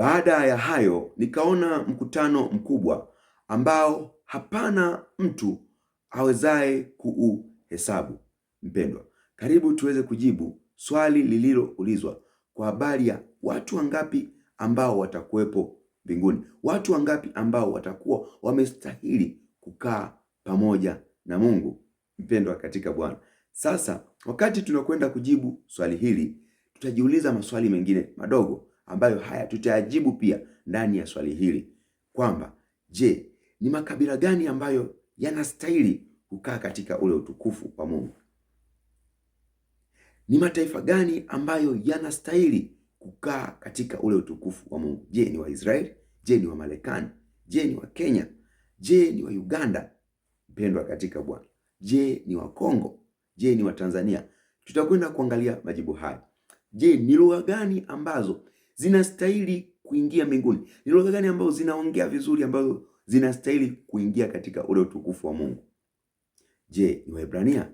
Baada ya hayo nikaona mkutano mkubwa ambao hapana mtu awezaye kuuhesabu. Mpendwa, karibu tuweze kujibu swali lililoulizwa kwa habari ya watu wangapi ambao watakuwepo mbinguni, watu wangapi ambao watakuwa wamestahili kukaa pamoja na Mungu. Mpendwa katika Bwana, sasa wakati tunakwenda kujibu swali hili, tutajiuliza maswali mengine madogo ambayo haya tutayajibu pia ndani ya swali hili, kwamba je, ni makabila gani ambayo yanastahili kukaa katika ule utukufu wa Mungu? Ni mataifa gani ambayo yanastahili kukaa katika ule utukufu wa Mungu? Je, ni Waisraeli? Je, ni wa Marekani? Je, ni wa Kenya? Je, ni wa Uganda? Mpendwa katika Bwana, je, ni wa Kongo? Je, ni wa Tanzania? Tutakwenda kuangalia majibu haya. Je, ni lugha gani ambazo zinastahili kuingia mbinguni? Ni lugha gani ambazo zinaongea vizuri, ambazo zinastahili kuingia katika ule utukufu wa Mungu? Je, ni Waebrania?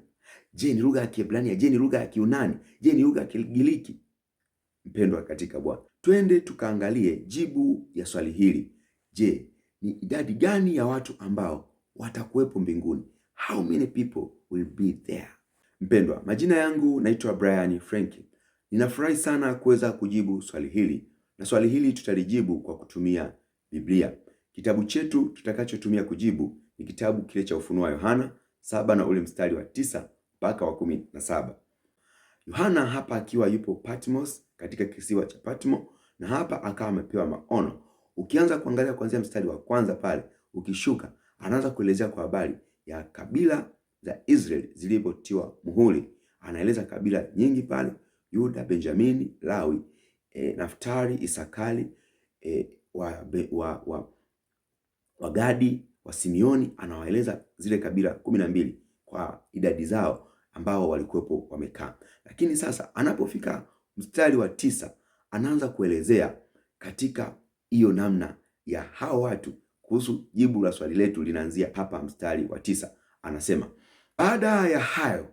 Je, ni lugha ya Kiebrania? Je, ni lugha ya Kiunani? Je, ni lugha ya Kigiriki? Mpendwa katika Bwana, twende tukaangalie jibu ya swali hili. Je, ni idadi gani ya watu ambao watakuwepo mbinguni? How many people will be there? Mpendwa, majina yangu naitwa Brian Frank. Ninafurahi sana kuweza kujibu swali hili, na swali hili tutalijibu kwa kutumia Biblia. Kitabu chetu tutakachotumia kujibu ni kitabu kile cha Ufunuo wa Yohana 7 na ule mstari wa 9 mpaka wa 17. Yohana hapa akiwa yupo Patmos, katika kisiwa cha Patmo, na hapa akawa amepewa maono. Ukianza kuangalia kuanzia mstari wa kwanza pale, ukishuka, anaanza kuelezea kwa habari ya kabila za Israeli zilipotiwa muhuri. Anaeleza kabila nyingi pale: Yuda, Benjamini, Lawi, Naftali, Isakari, wa Gadi, wa Simeoni. Anawaeleza zile kabila 12 kwa idadi zao ambao walikuwepo wamekaa. Lakini sasa anapofika mstari wa 9, anaanza kuelezea katika hiyo namna ya hao watu. Kuhusu jibu la swali letu linaanzia hapa mstari wa 9. Anasema, baada ya hayo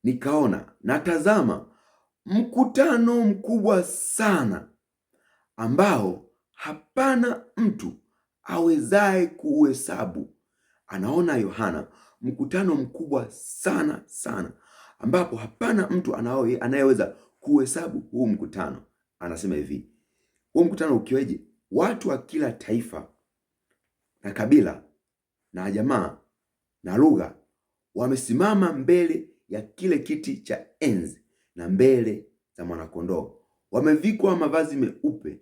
nikaona na tazama mkutano mkubwa sana ambao hapana mtu awezaye kuuhesabu. Anaona Yohana mkutano mkubwa sana sana ambapo hapana mtu anayeweza kuhesabu huu mkutano. Anasema hivi, huu mkutano ukiweje? Watu wa kila taifa na kabila na jamaa na lugha wamesimama mbele ya kile kiti cha enzi na mbele za mwanakondoo. Wamevikwa mavazi meupe,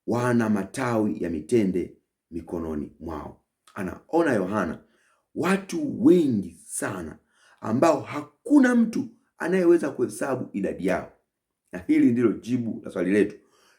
wana matawi ya mitende mikononi mwao. Anaona Yohana watu wengi sana ambao hakuna mtu anayeweza kuhesabu idadi yao. Na hili ndilo jibu la swali letu.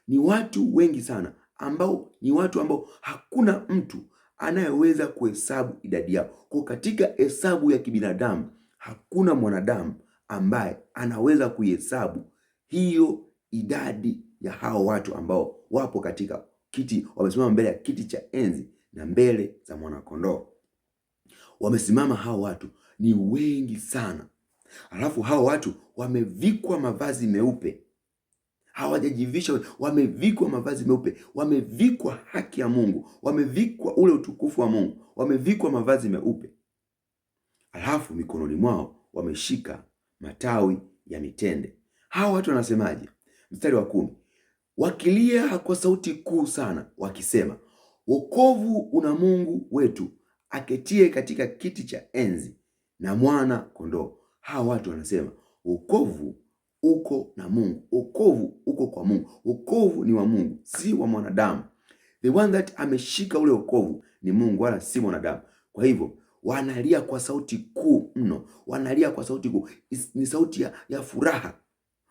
Ni watu wengi sana ambao ni watu ambao hakuna mtu anayeweza kuhesabu idadi yao. Kwa katika hesabu ya kibinadamu, hakuna mwanadamu ambaye anaweza kuihesabu hiyo idadi ya hao watu ambao wapo katika kiti, wamesimama mbele ya kiti cha enzi na mbele za mwanakondoo. Wamesimama hao watu ni wengi sana. Alafu hao watu wamevikwa mavazi meupe. Hawajajivisha, wamevikwa mavazi meupe, wamevikwa haki ya Mungu, wamevikwa ule utukufu wa Mungu, wamevikwa mavazi meupe. Alafu mikononi mwao wameshika matawi ya mitende. Hao watu wanasemaje? Mstari wa 10, wakilia kwa sauti kuu sana wakisema, wokovu una Mungu wetu aketie katika kiti cha enzi na mwana kondoo. Hao watu wanasema wokovu uko na Mungu, wokovu uko kwa Mungu, wokovu ni wa Mungu, si wa mwanadamu. The one that ameshika ule wokovu ni Mungu, wala si mwanadamu. Kwa hivyo wanalia kwa sauti kuu mno, wanalia kwa sauti kuu, ni sauti ya furaha,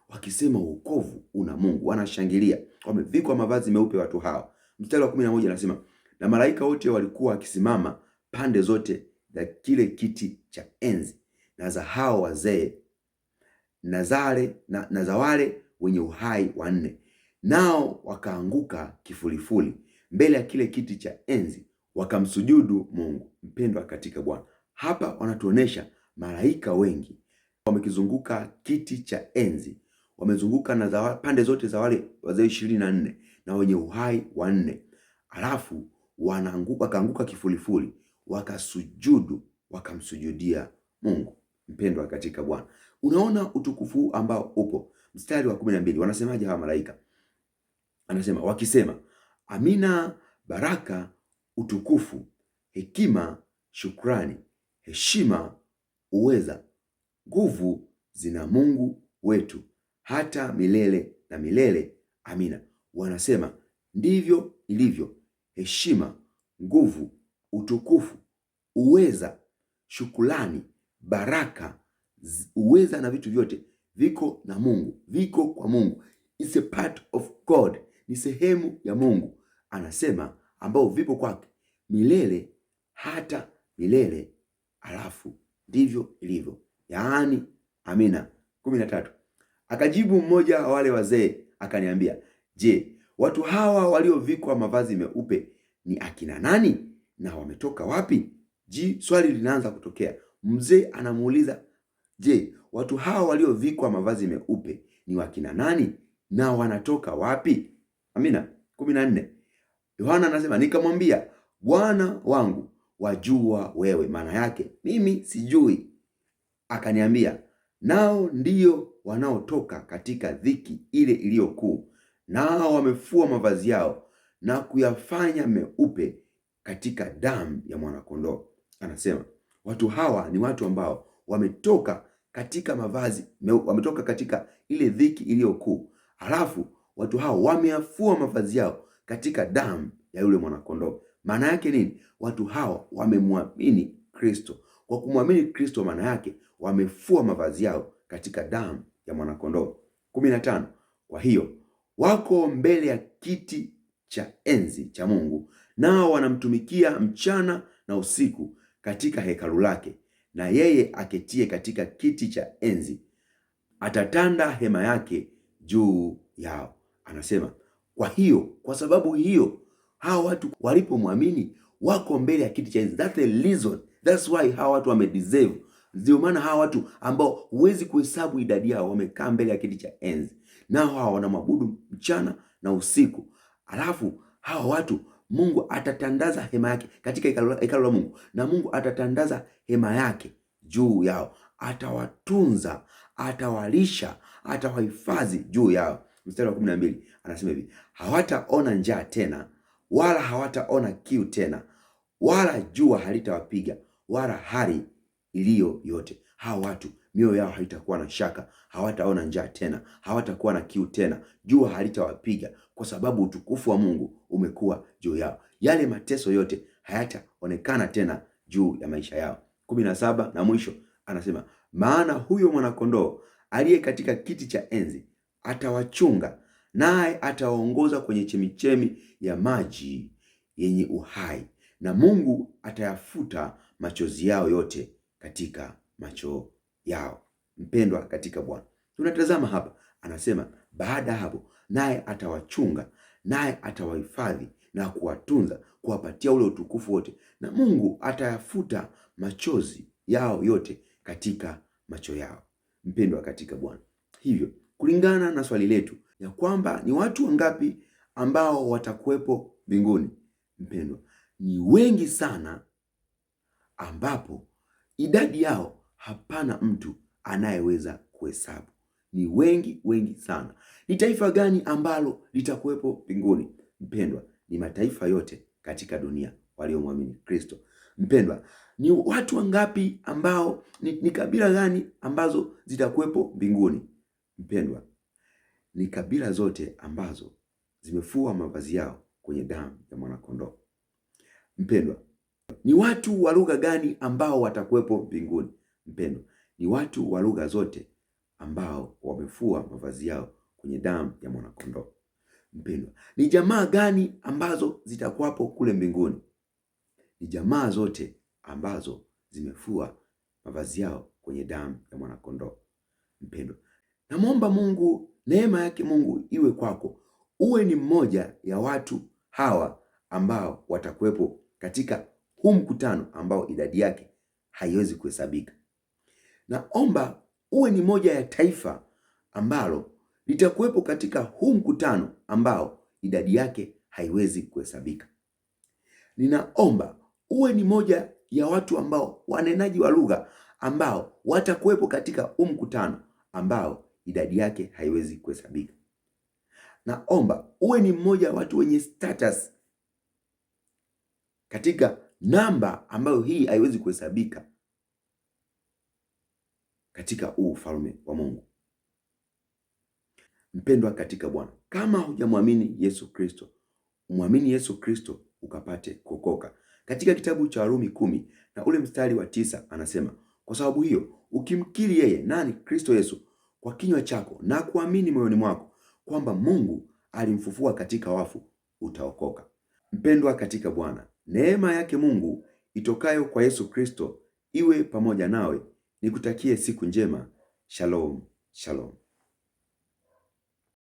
wakisema wokovu una Mungu. Wanashangilia, wamevikwa mavazi meupe watu hao. Mstari wa 11 anasema, na malaika wote walikuwa wakisimama pande zote za kile kiti cha enzi na za hao wazee na za wale wenye uhai 4, nao wakaanguka kifulifuli mbele ya kile kiti cha enzi wakamsujudu Mungu. Mpendwa katika Bwana, hapa wanatuonesha malaika wengi wamekizunguka kiti cha enzi, wamezunguka na pande zote za wale wazee 24 na wenye uhai wanne. Alafu wakaanguka kifulifuli, wakasujudu, wakamsujudia Mungu. Mpendwa katika Bwana, unaona utukufu ambao upo. Mstari wa 12 wanasemaje hawa malaika? Anasema wakisema, amina, baraka, utukufu, hekima, shukrani, heshima, uweza, nguvu zina Mungu wetu hata milele na milele. Amina. Wanasema ndivyo ilivyo. Heshima, nguvu, utukufu, uweza, shukrani, baraka, uweza na vitu vyote viko na Mungu, viko kwa Mungu. It's a part of God, ni sehemu ya Mungu, anasema, ambao vipo kwake milele hata milele. Alafu ndivyo ilivyo, yaani amina. 13 akajibu mmoja wa wale wazee akaniambia, je, watu hawa waliovikwa mavazi meupe ni akina nani na wametoka wapi? Swali linaanza kutokea. Mzee anamuuliza, je, watu hawa waliovikwa mavazi meupe ni wakina nani na wanatoka wapi? Amina. 14 Yohana anasema, nikamwambia, Bwana wangu, wajua wewe. Maana yake mimi sijui. Akaniambia, nao ndio wanaotoka katika dhiki ile iliyo kuu, nao wamefua mavazi yao na kuyafanya meupe katika damu ya mwanakondoo. Anasema watu hawa ni watu ambao wametoka katika mavazi wametoka katika ile dhiki iliyo kuu, halafu watu hao wameyafua mavazi yao katika damu ya yule mwanakondoo. Maana yake nini? Watu hao wamemwamini Kristo. Kwa kumwamini Kristo, maana yake wamefua mavazi yao katika damu ya mwanakondoo. 15 kwa hiyo wako mbele ya kiti cha enzi cha Mungu, nao wanamtumikia mchana na usiku katika hekalu lake, na yeye aketie katika kiti cha enzi atatanda hema yake juu yao. Anasema kwa hiyo, kwa sababu hiyo, hawa watu walipomwamini wako mbele ya kiti cha enzi. That's the reason, that's why hawa watu wamedeserve. Ndio maana hawa watu ambao huwezi kuhesabu idadi yao wamekaa mbele ya kiti cha enzi, nao hawa wanamwabudu mchana na usiku. Alafu hawa watu Mungu atatandaza hema yake katika hekalu la Mungu, na Mungu atatandaza hema yake juu yao, atawatunza, atawalisha, atawahifadhi juu yao. Mstari wa 12 anasema hivi, hawataona njaa tena, wala hawataona kiu tena, wala jua halitawapiga, wala hari iliyo yote. Hawa watu mioyo yao haitakuwa na shaka, hawataona njaa tena, hawatakuwa na kiu tena, jua halitawapiga, kwa sababu utukufu wa Mungu umekuwa juu yao. Yale mateso yote hayataonekana tena juu ya maisha yao. 17 na mwisho anasema, maana huyo mwanakondoo aliye katika kiti cha enzi atawachunga, naye atawaongoza kwenye chemichemi ya maji yenye uhai, na Mungu atayafuta machozi yao yote katika macho yao. Mpendwa katika Bwana, tunatazama hapa, anasema baada ya hapo, naye atawachunga, naye atawahifadhi na kuwatunza, kuwapatia ule utukufu wote, na Mungu atayafuta machozi yao yote katika macho yao. Mpendwa katika Bwana, hivyo kulingana na swali letu ya kwamba ni watu wangapi ambao watakuwepo mbinguni, mpendwa, ni wengi sana, ambapo idadi yao hapana mtu anayeweza kuhesabu. Ni wengi sana. Ni taifa gani ambalo litakuwepo mbinguni? Mpendwa, ni mataifa yote katika dunia waliomwamini Kristo. Mpendwa, ni watu wangapi ambao ni kabila gani ambazo zitakuwepo mbinguni? Mpendwa, ni kabila zote ambazo zimefua mavazi yao kwenye damu ya mwanakondoo. Mpendwa, ni watu wa lugha gani ambao watakuwepo mbinguni? Mpendwa, ni watu wa lugha zote ambao wamefua mavazi yao kwenye damu ya mwanakondoo. Mpendwa, ni jamaa gani ambazo zitakuwapo kule mbinguni? Ni jamaa zote ambazo zimefua mavazi yao kwenye damu ya mwanakondoo. Mpendwa, namwomba Mungu, neema yake Mungu iwe kwako, uwe ni mmoja ya watu hawa ambao watakuwepo katika huu mkutano ambao idadi yake haiwezi kuhesabika. Naomba uwe ni moja ya taifa ambalo litakuwepo katika huu mkutano ambao idadi yake haiwezi kuhesabika. Ninaomba uwe ni moja ya watu ambao wanenaji wa lugha ambao watakuwepo katika huu mkutano ambao idadi yake haiwezi kuhesabika. Naomba uwe ni mmoja wa watu wenye status katika namba ambayo hii haiwezi kuhesabika katika huu ufalme wa Mungu. Mpendwa katika Bwana, kama hujamwamini Yesu Kristo, umwamini Yesu Kristo ukapate kuokoka. Katika kitabu cha Warumi 10 na ule mstari wa 9 anasema, kwa sababu hiyo ukimkiri yeye nani Kristo Yesu kwa kinywa chako na kuamini moyoni mwako kwamba Mungu alimfufua katika wafu, utaokoka. Mpendwa katika Bwana, neema yake Mungu itokayo kwa Yesu Kristo iwe pamoja nawe. Nikutakie siku njema. Shalom, shalom.